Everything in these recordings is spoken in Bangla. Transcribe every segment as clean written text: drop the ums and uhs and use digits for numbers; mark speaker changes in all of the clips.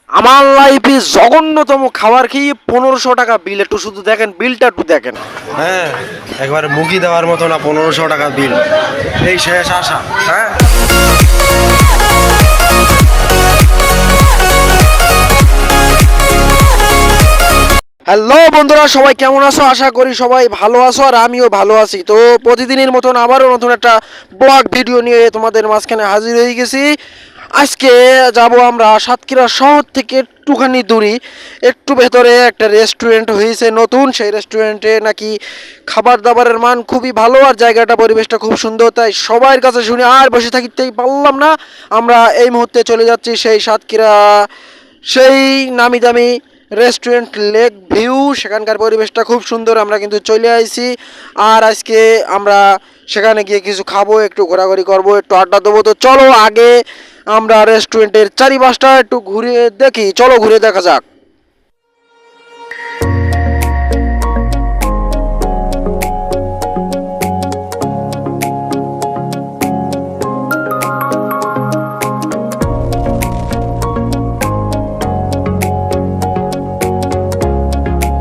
Speaker 1: আমার লাইফে জঘন্যতম খাবার খেয়ে 1500 টাকা বিল। একটু শুধু দেখেন বিলটা, একটু দেখেন।
Speaker 2: হ্যাঁ, একবারে মুখি দেওয়ার মতো না, 1500 টাকা বিল। এই শেষ আশা। হ্যাঁ,
Speaker 1: হ্যালো বন্ধুরা, সবাই কেমন আছো? আশা করি সবাই ভালো আছো আর আমিও ভালো আছি। তো প্রতিদিনের মতন আবারও নতুন একটা ব্লগ ভিডিও নিয়ে তোমাদের মাঝখানে হাজির হয়ে গেছি। আজকে যাব আমরা সাতক্ষীরা শহর থেকে একটুখানি দূরে, একটু ভেতরে একটা রেস্টুরেন্ট হয়েছে নতুন। সেই রেস্টুরেন্টে নাকি খাবার দাবারের মান খুবই ভালো আর জায়গাটা পরিবেশটা খুব সুন্দর। তাই সবার কাছে শুনে আর বসে থাকতেই পারলাম না। আমরা এই মুহূর্তে চলে যাচ্ছি সেই সাতক্ষীরা, সেই নামি দামি রেস্টুরেন্ট লেক ভিউ। সেখানকার পরিবেশটা খুব সুন্দর। আমরা কিন্তু চলে আইছি আর আজকে আমরা সেখানে গিয়ে কিছু খাবো, একটু ঘোরাঘুরি করবো, একটু আড্ডা দেবো। তো চলো আগে আমরা রেস্টুরেন্টের চারিপাশটা একটু ঘুরে দেখি। চলো ঘুরে দেখা যাক।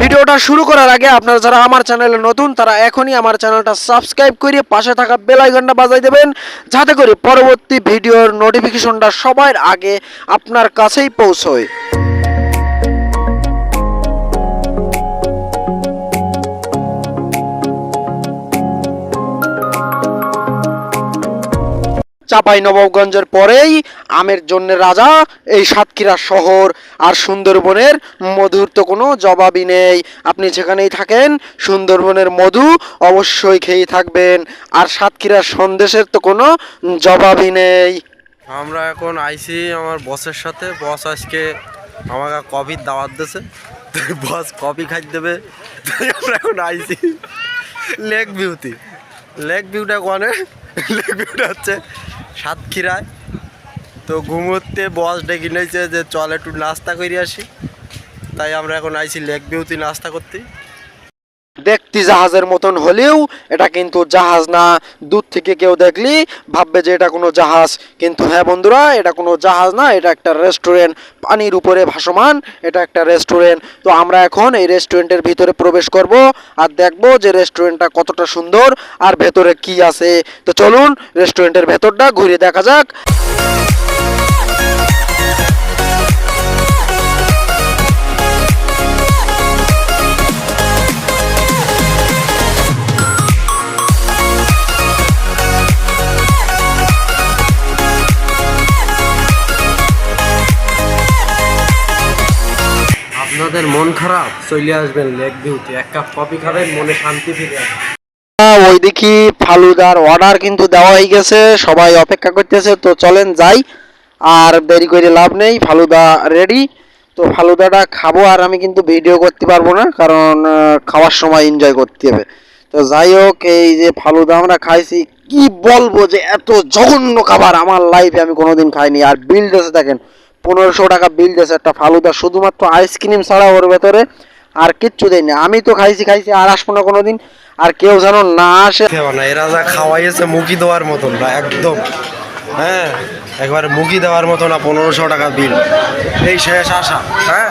Speaker 1: ভিডিওটা শুরু করার আগে আপনারা যারা আমার চ্যানেলে নতুন তারা এখনই আমার চ্যানেলটা সাবস্ক্রাইব করে পাশে থাকা বেল আইকনটা বাজাই দেবেন, যাতে করে পরবর্তী ভিডিওর নোটিফিকেশনটা সবার আগে আপনার কাছেই পৌঁছয়। চাঁপাইনবাবগঞ্জের পরেই আমের জন্য রাজা এই সাতক্ষীরা শহর। আর সুন্দরবনের মধুর তো কোনো জবাবই নেই। আপনি যেখানেই থাকেন সুন্দরবনের মধু অবশ্যই খেয়ে থাকবেন। আর সাতক্ষীরার সন্দেশের তো কোনো জবাবই নেই।
Speaker 2: আমরা এখন আইছি আমার বসের সাথে। বস আজকে আমাকে কফির দাওয়াত দিয়েছে, বস কফি খাই দেবে। তাই আমরা এখন আইছি লেক ভিউতে। লেক ভিউটা কোনে? লেক ভিউটা হচ্ছে সাতক্ষীরায়। তো ঘুমোতে বস ডেকে নিয়েছে যে চল একটু নাস্তা করে আসি। তাই আমরা এখন আইছি লেক ভিউতে নাস্তা করতে।
Speaker 1: দেখতে জাহাজের মতন হলেও এটা কিন্তু জাহাজ না। দূর থেকে কেউ দেখলি ভাববে যে এটা কোনো জাহাজ, কিন্তু হ্যাঁ বন্ধুরা, এটা কোনো জাহাজ না, এটা একটা রেস্টুরেন্ট। পানির উপরে ভাসমান এটা একটা রেস্টুরেন্ট। তো আমরা এখন এই রেস্টুরেন্টের ভিতরে প্রবেশ করব আর দেখব যে রেস্টুরেন্টটা কতটা সুন্দর আর ভেতরে কি আছে। তো চলুন রেস্টুরেন্টের ভেতরটা ঘুরে দেখা যাক।
Speaker 2: আপনাদের মন খারাপ, চলে আসবেন লেক ভিউতে, এক কাপ কফি খাবেন, মনে শান্তি ফিরে আসবে।
Speaker 1: ওই দেখি ফালুদার অর্ডার কিন্তু দেওয়া হয়ে গেছে, সবাই অপেক্ষা করতেছে। তো চলেন যাই, আর দেরি করে লাভ নেই। ফালুদা রেডি। তো ফালুদাটা খাবো আর আমি কিন্তু ভিডিও করতে পারবো না, কারণ খাওয়ার সময় এনজয় করতে হবে। তো যাই হোক, এই যে ফালুদা আমরা খাইছি, কি বলবো যে এত জঘন্য খাবার আমার লাইফে আমি কোনোদিন খাইনি। আর বিল দিয়েছে দেখেন, 1500 টাকা বিল দিয়েছে একটা ফালুদা, শুধুমাত্র আইসক্রিম ছাড়া ওর ভেতরে আর কিচ্ছু দেয়নি। আমি তো খাইছি খাইছি, আর আসবো না কোনোদিন। আর কেউ যেন না আসে।
Speaker 2: না, এরা যা খাওয়াইছে মুখি দেওয়ার মতন না একদম। হ্যাঁ, একবারে মুখি দেওয়ার মতো না, 1500 টাকা বিল। এই শেষ আশা। হ্যাঁ।